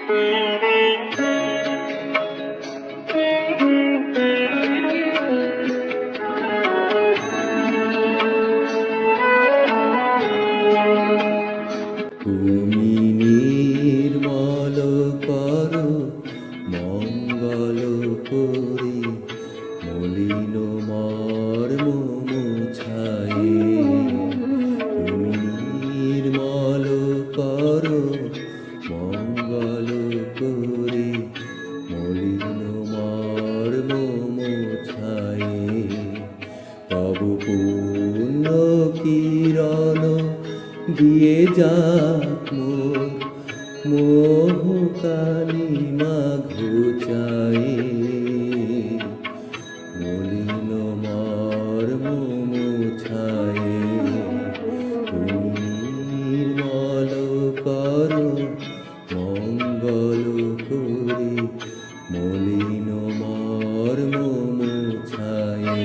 তুমি নির্মল করো মঙ্গল করি মলিন মর্ম মুছায়ে। তুমি নির্মল করো মঙ্গল করি মলিন মর্ম মুছায়ে। তব পূর্ণ কিরণ দিয়ে যাক মোর মোহ কালিমা ঘুচায়ে। মলিন মর্ম মুছায়ে। তুমি নির্মল করো মঙ্গল করি মলিন মর্ম মুছায়ে।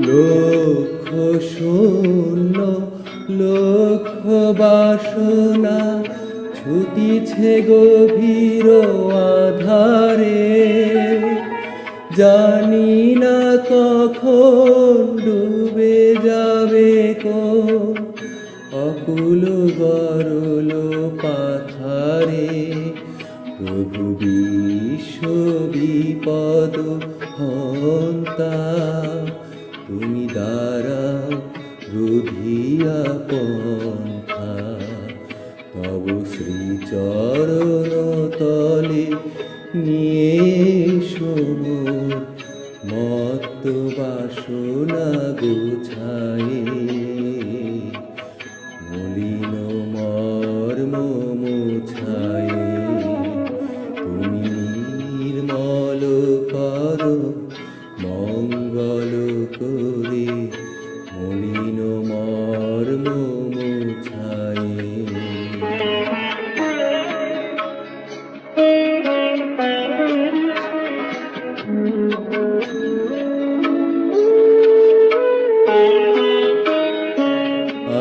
লক্ষ শূন্য লক্ষ বাসনা ছুটিছে গভীর আধারে। জানি না কখন ডুবে যাবে কোন অকুল গরল পাথারে। প্রভু বিশ্ব বিপদ হন্তা তুমি দাঁড়াও রুধিয়া পন্থা। তব শ্রীচরণ তলে নিয়ে মোর মত্ত বাসনা গুছায়ে। মলিন মর্ম মুছায়ে। তুমি নির্মল করো মঙ্গল করি মলিন মর্ম মুছায়ে।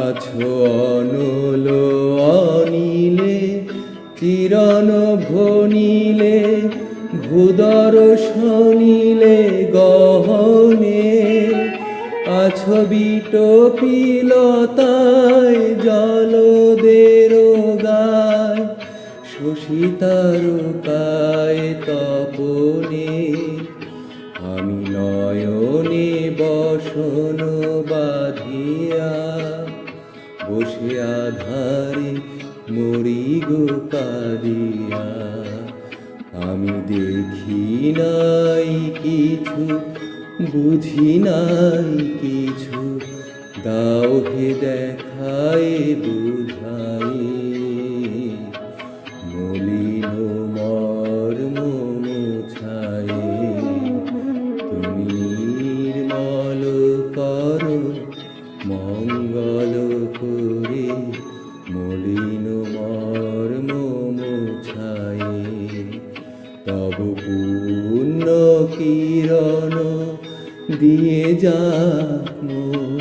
আছো অনল অনিলে চিরণ ভনিলে ভূদর শনিলে গহনে। আছো বিটপিলতায় জলদের গায় শশী তারকায় তপনে। আমি নয়নে বসন বাঁধিয়া বসে আধারে মরি গো কাঁদিয়া। আমি দেখি নাই কিছু বুঝি নাই কিছু দাও হে দেখায় বুঝায়ে। মলিন মর্ম মুছায়ে। তুমি নির্মল করো মঙ্গল করি মলিন মর্ম মুছায়ে। তব পূর্ণ কিরণ দিয়ে যাক মোর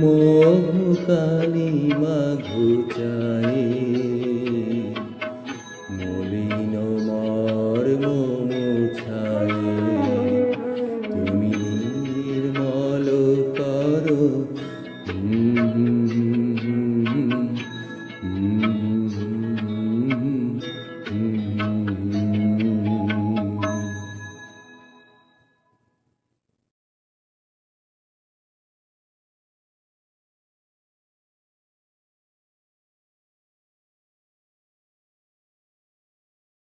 মোহ কালিমা ঘুচায়ে।